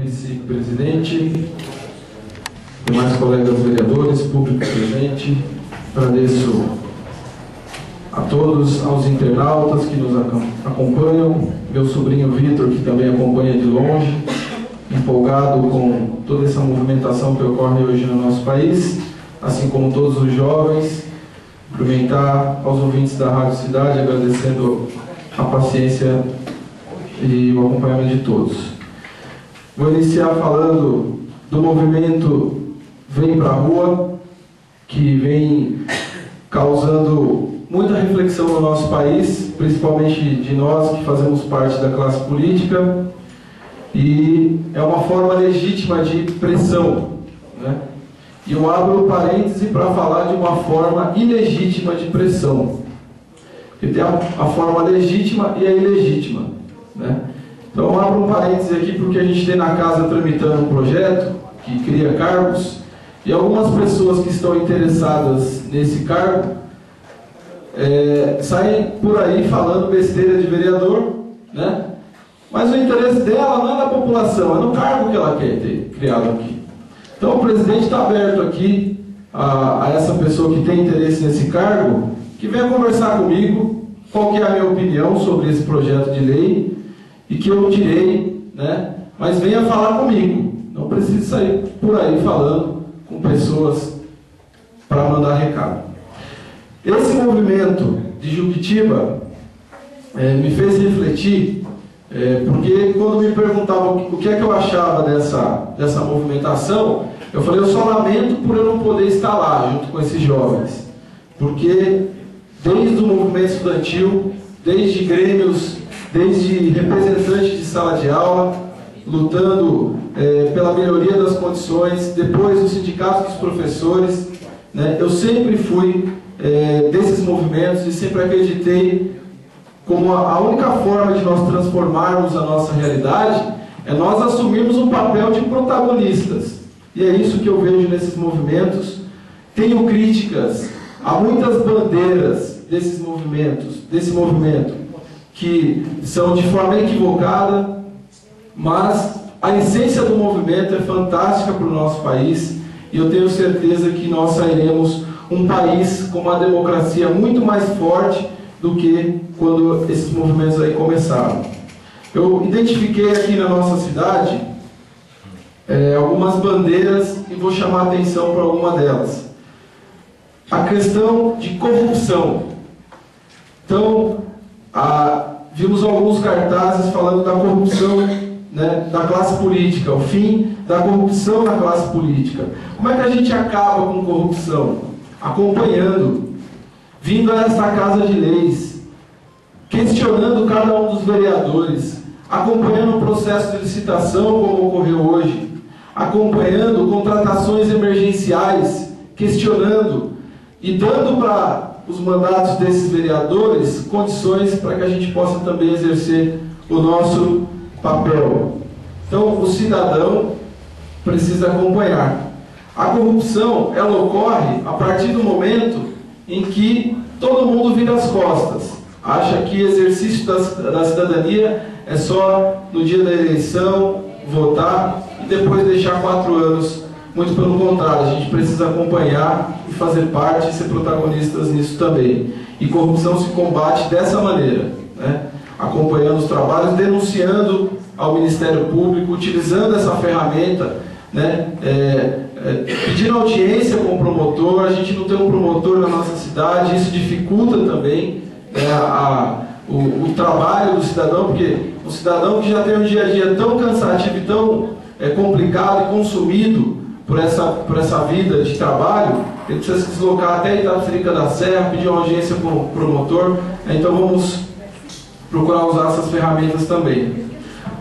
vice-presidente, demais colegas vereadores, público presente, agradeço a todos, aos internautas que nos acompanham, meu sobrinho Vitor, que também acompanha de longe, empolgado com toda essa movimentação que ocorre hoje no nosso país, assim como todos os jovens, cumprimentar aos ouvintes da Rádio Cidade, agradecendo a paciência e o acompanhamento de todos. Vou iniciar falando do movimento Vem Pra Rua, que vem causando muita reflexão no nosso país, principalmente de nós que fazemos parte da classe política, e é uma forma legítima de pressão, né? E eu abro parêntese para falar de uma forma ilegítima de pressão. Porque tem a forma legítima e a ilegítima, né? Então eu abro um parêntese aqui porque a gente tem na casa tramitando um projeto que cria cargos, e algumas pessoas que estão interessadas nesse cargo saem por aí falando besteira de vereador, né? Mas o interesse dela não é na população, é no cargo que ela quer ter criado aqui. Então o presidente está aberto aqui a essa pessoa que tem interesse nesse cargo, que venha conversar comigo, qual que é a minha opinião sobre esse projeto de lei, e que eu tirei, né? Mas venha falar comigo, não precisa sair por aí falando com pessoas para mandar recado. Esse movimento de Juquitiba me fez refletir, porque quando me perguntavam o que é que eu achava dessa movimentação, eu falei, eu só lamento por eu não poder estar lá junto com esses jovens, porque desde o movimento estudantil, desde grêmios, desde representantes de sala de aula, lutando pela melhoria das condições, depois os sindicatos dos professores, né, eu sempre fui desses movimentos e sempre acreditei como a única forma de nós transformarmos a nossa realidade é nós assumirmos um papel de protagonistas. E é isso que eu vejo nesses movimentos. Tenho críticas a muitas bandeiras desse movimento, que são de forma equivocada, mas a essência do movimento é fantástica para o nosso país, e eu tenho certeza que nós sairemos um país com uma democracia muito mais forte do que quando esses movimentos aí começaram. Eu identifiquei aqui na nossa cidade algumas bandeiras e vou chamar a atenção para alguma delas. A questão de corrupção. Então, vimos alguns cartazes falando da corrupção, né, da classe política, o fim da corrupção na classe política. Como é que a gente acaba com corrupção? Acompanhando, vindo a esta casa de leis, questionando cada um dos vereadores, acompanhando o processo de licitação como ocorreu hoje, acompanhando contratações emergenciais, questionando e dando para os mandatos desses vereadores condições para que a gente possa também exercer o nosso papel. Então o cidadão precisa acompanhar. A corrupção, ela ocorre a partir do momento em que todo mundo vira as costas, acha que exercício da cidadania é só no dia da eleição, votar e depois deixar 4 anos. Muito pelo contrário, a gente precisa acompanhar e fazer parte e ser protagonistas nisso também. E corrupção se combate dessa maneira, né? Acompanhando os trabalhos, denunciando ao Ministério Público, utilizando essa ferramenta, né? Pedindo audiência com o promotor. A gente não tem um promotor na nossa cidade, isso dificulta também o trabalho do cidadão, porque o cidadão que já tem um dia a dia tão cansativo e tão complicado e consumido por essa vida de trabalho, ele precisa se deslocar até Itapecerica da Serra, pedir uma audiência com o promotor. Então vamos procurar usar essas ferramentas também.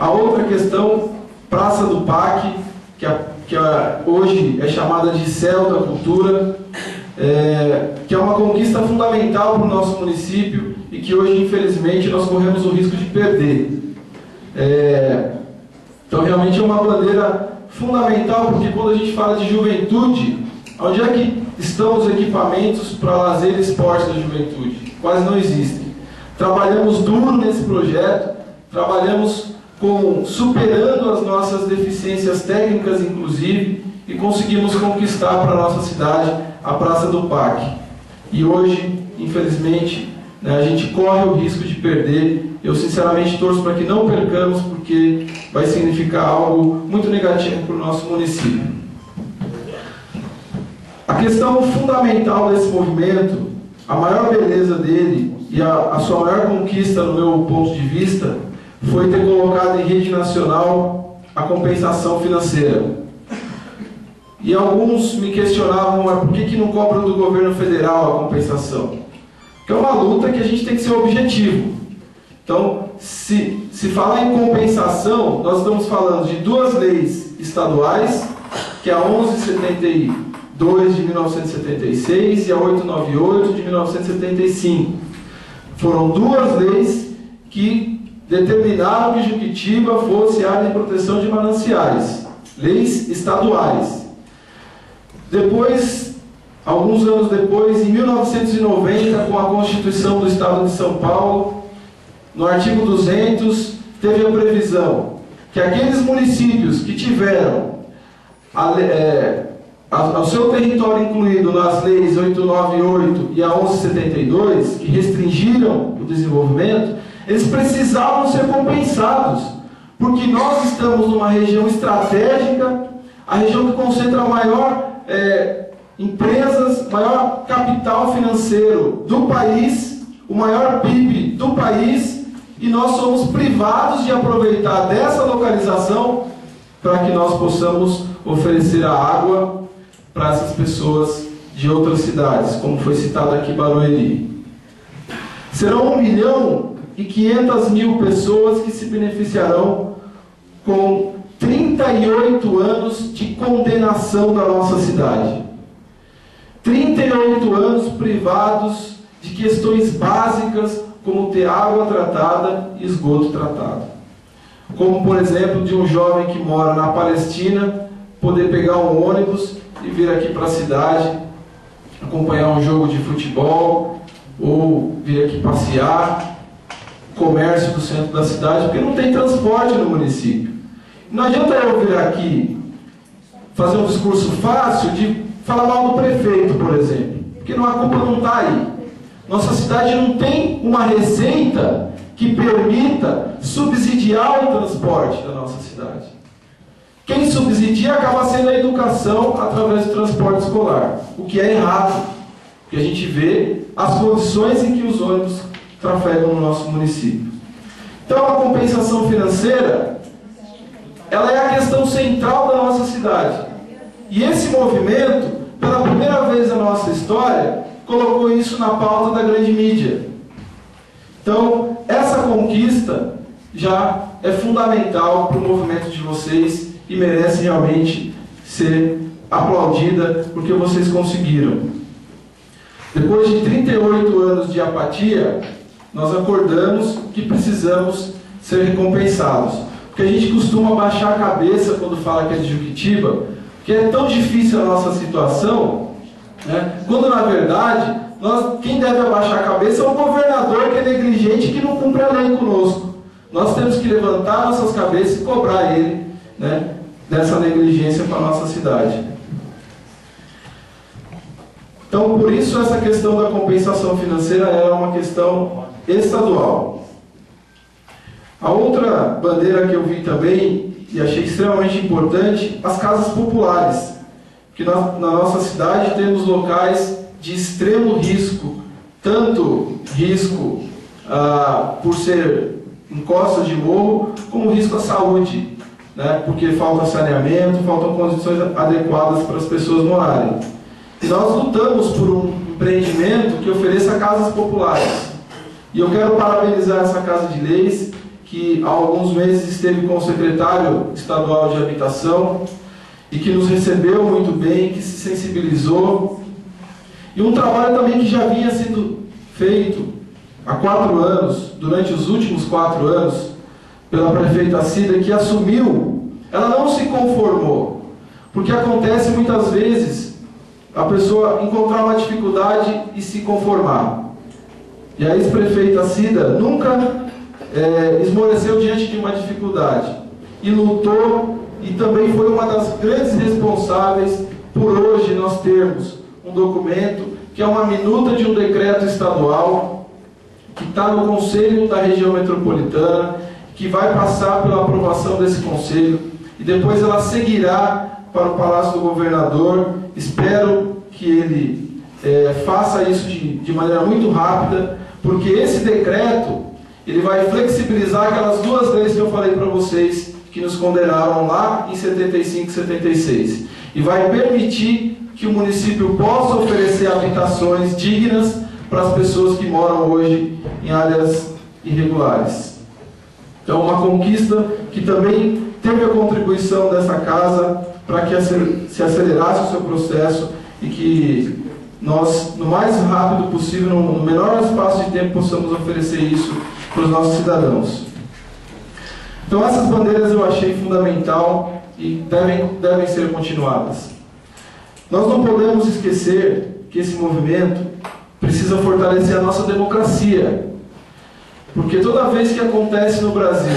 A outra questão, Praça do PAC, que hoje é chamada de Céu da Cultura, que é uma conquista fundamental para o nosso município e que hoje, infelizmente, nós corremos o risco de perder. Então, realmente é uma bandeira fundamental, porque quando a gente fala de juventude, onde é que estão os equipamentos para lazer e esporte da juventude? Quase não existem. Trabalhamos duro nesse projeto, trabalhamos superando as nossas deficiências técnicas, inclusive, e conseguimos conquistar para a nossa cidade a Praça do PAC. E hoje, infelizmente, a gente corre o risco de perder. Eu sinceramente torço para que não percamos, porque vai significar algo muito negativo para o nosso município. A questão fundamental desse movimento, a maior beleza dele e a sua maior conquista, no meu ponto de vista, foi ter colocado em rede nacional a compensação financeira. E alguns me questionavam, mas por que não cobram do governo federal a compensação? Porque é uma luta que a gente tem que ser objetivo. Então, se falar em compensação, nós estamos falando de duas leis estaduais, que é a 1172 de 1976 e a 898 de 1975. Foram duas leis que determinaram que Juquitiba fosse área de proteção de mananciais, leis estaduais. Depois, alguns anos depois, em 1990, com a Constituição do Estado de São Paulo, no artigo 200, teve a previsão que aqueles municípios que tiveram o seu território incluído nas leis 898 e a 1172, que restringiram o desenvolvimento, eles precisavam ser compensados, porque nós estamos numa região estratégica, a região que concentra maior empresas, maior capital financeiro do país, o maior PIB do país, e nós somos privados de aproveitar dessa localização para que nós possamos oferecer a água para essas pessoas de outras cidades, como foi citado aqui Barueri. Serão 1.500.000 pessoas que se beneficiarão com 38 anos de condenação da nossa cidade. 38 anos privados de questões básicas, como ter água tratada e esgoto tratado. Como, por exemplo, de um jovem que mora na Palestina, poder pegar um ônibus e vir aqui para a cidade, acompanhar um jogo de futebol, ou vir aqui passear, comércio do centro da cidade, porque não tem transporte no município. Não adianta eu vir aqui fazer um discurso fácil de falar mal do prefeito, por exemplo, porque a culpa não está aí. Nossa cidade não tem uma receita que permita subsidiar o transporte da nossa cidade. Quem subsidia acaba sendo a educação através do transporte escolar, o que é errado, porque a gente vê as condições em que os ônibus trafegam no nosso município. Então, a compensação financeira, ela é a questão central da nossa cidade. E esse movimento, pela primeira vez na nossa história, colocou isso na pauta da grande mídia. Então, essa conquista já é fundamental para o movimento de vocês e merece realmente ser aplaudida, porque vocês conseguiram. Depois de 38 anos de apatia, nós acordamos que precisamos ser recompensados. Porque a gente costuma baixar a cabeça quando fala que é de Juquitiba, porque é tão difícil a nossa situação, né? Quando na verdade, quem deve abaixar a cabeça é o governador, que é negligente e que não cumpre a lei conosco. Nós temos que levantar nossas cabeças e cobrar ele, né, dessa negligência para a nossa cidade. Então, por isso, essa questão da compensação financeira é uma questão estadual. A outra bandeira que eu vi também, e achei extremamente importante, as casas populares. Que na nossa cidade temos locais de extremo risco, tanto risco por ser encostas de morro, como risco à saúde, né? Porque falta saneamento, faltam condições adequadas para as pessoas morarem. E nós lutamos por um empreendimento que ofereça casas populares. E eu quero parabenizar essa Casa de Leis, que há alguns meses esteve com o secretário estadual de Habitação, e que nos recebeu muito bem, que se sensibilizou. E um trabalho também que já vinha sendo feito há 4 anos, durante os últimos 4 anos, pela prefeita Cida, que assumiu, ela não se conformou. Porque acontece muitas vezes a pessoa encontrar uma dificuldade e se conformar. E a ex-prefeita Cida nunca esmoreceu diante de uma dificuldade e lutou, e também foi uma das grandes responsáveis por hoje nós termos um documento que é uma minuta de um decreto estadual que está no Conselho da Região Metropolitana, que vai passar pela aprovação desse Conselho e depois ela seguirá para o Palácio do Governador. Espero que ele faça isso de maneira muito rápida, porque esse decreto ele vai flexibilizar aquelas duas leis que eu falei para vocês, que nos condenaram lá em 75 e 76, e vai permitir que o município possa oferecer habitações dignas para as pessoas que moram hoje em áreas irregulares. Então, uma conquista que também teve a contribuição dessa casa para que se acelerasse o seu processo e que nós, no mais rápido possível, no menor espaço de tempo, possamos oferecer isso para os nossos cidadãos. Então, essas bandeiras eu achei fundamental e devem ser continuadas. Nós não podemos esquecer que esse movimento precisa fortalecer a nossa democracia, porque toda vez que acontece no Brasil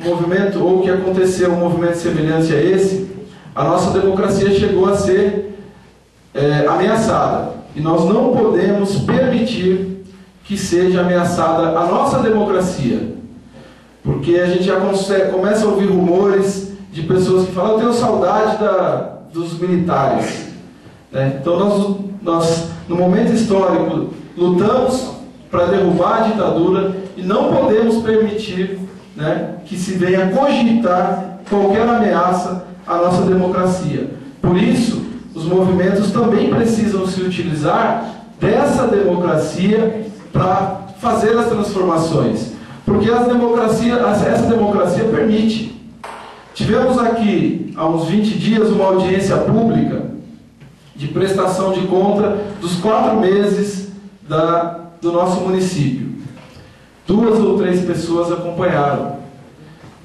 um movimento, ou que aconteceu um movimento semelhante a esse, a nossa democracia chegou a ser ameaçada, e nós não podemos permitir que seja ameaçada a nossa democracia, porque a gente já começa a ouvir rumores de pessoas que falam: eu tenho saudade dos militares. Então nós, no momento histórico, lutamos para derrubar a ditadura e não podemos permitir que se venha cogitar qualquer ameaça à nossa democracia. Por isso, os movimentos também precisam se utilizar dessa democracia para fazer as transformações, porque essa democracia permite. Tivemos aqui, há uns 20 dias, uma audiência pública de prestação de conta dos 4 meses do nosso município. 2 ou 3 pessoas acompanharam.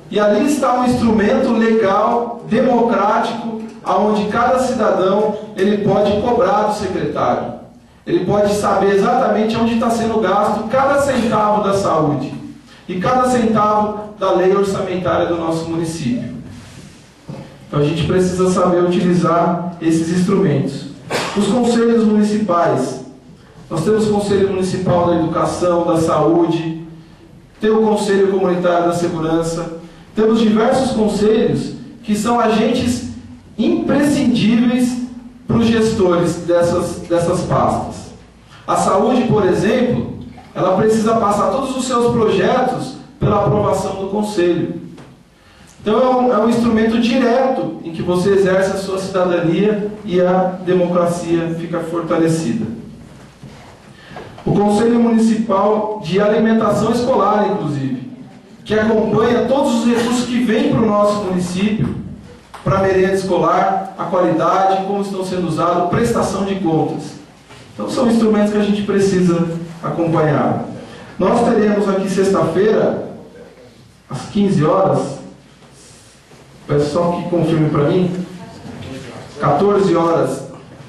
E ali está um instrumento legal, democrático, onde cada cidadão ele pode cobrar do secretário. Ele pode saber exatamente onde está sendo gasto cada centavo da saúde e cada centavo da lei orçamentária do nosso município. Então a gente precisa saber utilizar esses instrumentos. Os conselhos municipais. Nós temos o Conselho Municipal da Educação, da Saúde, tem o Conselho Comunitário da Segurança, temos diversos conselhos que são agentes imprescindíveis para os gestores dessas pastas. A saúde, por exemplo, ela precisa passar todos os seus projetos pela aprovação do Conselho. Então é um instrumento direto em que você exerce a sua cidadania e a democracia fica fortalecida. O Conselho Municipal de Alimentação Escolar, inclusive, que acompanha todos os recursos que vêm para o nosso município, para a merenda escolar, a qualidade, como estão sendo usados, prestação de contas. Então são instrumentos que a gente precisa acompanhar. Nós teremos aqui sexta-feira, às 15 horas, peço só que confirme para mim, 14 horas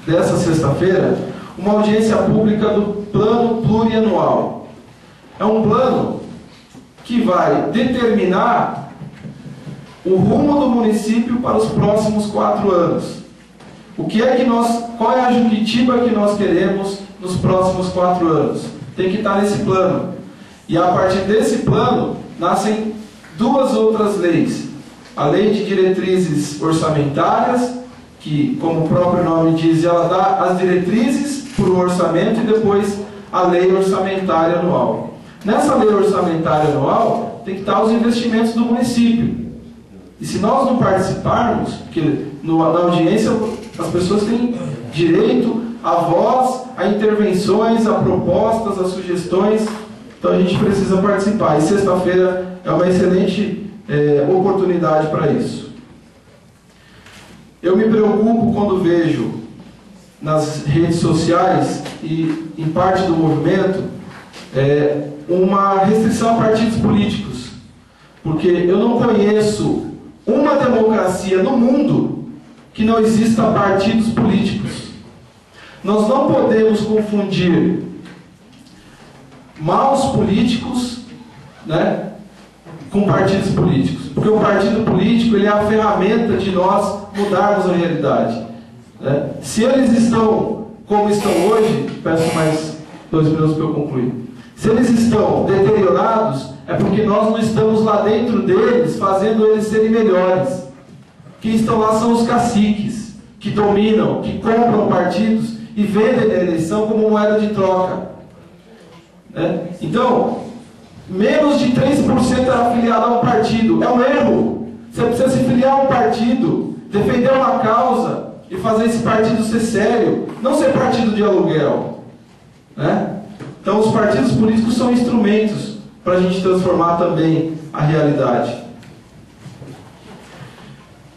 dessa sexta-feira, uma audiência pública do Plano Plurianual. É um plano que vai determinar o rumo do município para os próximos 4 anos. Qual é a Juquitiba que nós queremos nos próximos 4 anos? Tem que estar nesse plano. E a partir desse plano, nascem 2 outras leis. A Lei de Diretrizes Orçamentárias, que, como o próprio nome diz, ela dá as diretrizes para o orçamento, e depois a Lei Orçamentária Anual. Nessa Lei Orçamentária Anual, tem que estar os investimentos do município. E se nós não participarmos, porque na audiência as pessoas têm direito a voz, a intervenções, a propostas, a sugestões, então a gente precisa participar. E sexta-feira é uma excelente oportunidade para isso. Eu me preocupo quando vejo nas redes sociais e em parte do movimento uma restrição a partidos políticos, porque eu não conheço uma democracia no mundo que não exista partidos políticos. Nós não podemos confundir maus políticos, com partidos políticos, porque o partido político ele é a ferramenta de nós mudarmos a realidade, né? Se eles estão como estão hoje, peço mais 2 minutos para eu concluir. Se eles estão deteriorados, é porque nós não estamos lá dentro deles, fazendo eles serem melhores. Quem estão lá são os caciques, que dominam, que compram partidos e vendem a eleição como moeda de troca, né? Então, menos de 3% é afiliado a um partido. É um erro. Você precisa se filiar a um partido, defender uma causa e fazer esse partido ser sério, não ser partido de aluguel, né? Então, os partidos políticos são instrumentos para a gente transformar também a realidade.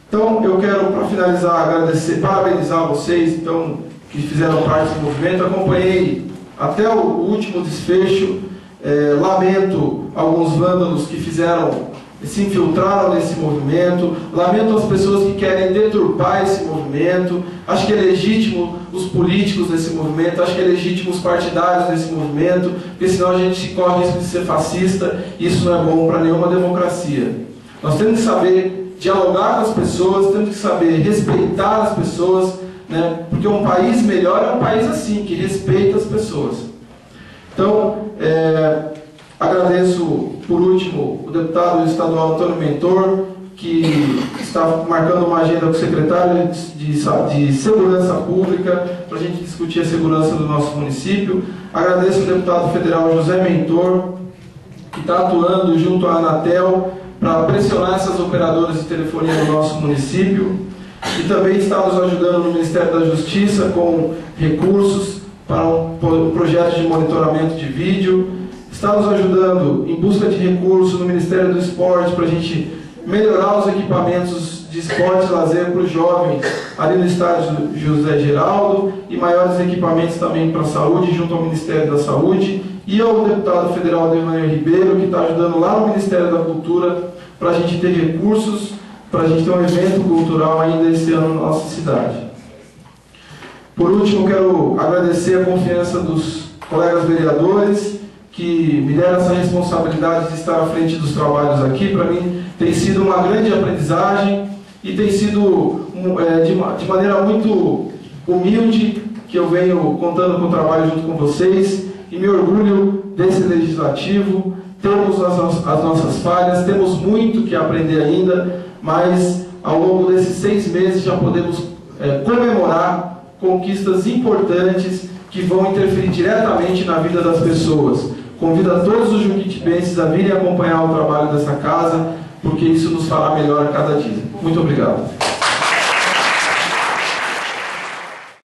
Então, eu quero, para finalizar, agradecer, parabenizar vocês, então, que fizeram parte do movimento. Acompanhei até o último desfecho. Lamento alguns vândalos que se infiltraram nesse movimento. Lamento as pessoas que querem deturpar esse movimento. Acho que é legítimo os políticos nesse movimento, acho que é legítimo os partidários nesse movimento, porque senão a gente corre o risco de ser fascista, e isso não é bom para nenhuma democracia. Nós temos que saber dialogar com as pessoas, temos que saber respeitar as pessoas, né? Porque um país melhor é um país assim, que respeita as pessoas. Então, agradeço, por último, o deputado estadual Antônio Mentor, que está marcando uma agenda com o secretário de Segurança Pública, para a gente discutir a segurança do nosso município. Agradeço o deputado federal José Mentor, que está atuando junto à Anatel para pressionar essas operadoras de telefonia no nosso município. E também está nos ajudando no Ministério da Justiça com recursos para um projeto de monitoramento de vídeo. Está nos ajudando em busca de recursos no Ministério do Esporte para a gente melhorar os equipamentos de esporte e lazer para os jovens ali no estádio José Geraldo, e maiores equipamentos também para a saúde, junto ao Ministério da Saúde, e ao deputado federal Devanir Ribeiro, que está ajudando lá no Ministério da Cultura para a gente ter recursos, para a gente ter um evento cultural ainda esse ano na nossa cidade. Por último, quero agradecer a confiança dos colegas vereadores que me deram essa responsabilidade de estar à frente dos trabalhos aqui. Para mim tem sido uma grande aprendizagem e tem sido de maneira muito humilde que eu venho contando com o trabalho junto com vocês, e me orgulho desse legislativo. Temos as nossas falhas, temos muito que aprender ainda, mas ao longo desses 6 meses já podemos comemorar conquistas importantes que vão interferir diretamente na vida das pessoas. Convido a todos os junquitibenses a virem acompanhar o trabalho dessa casa, porque isso nos fará melhor a cada dia. Muito obrigado.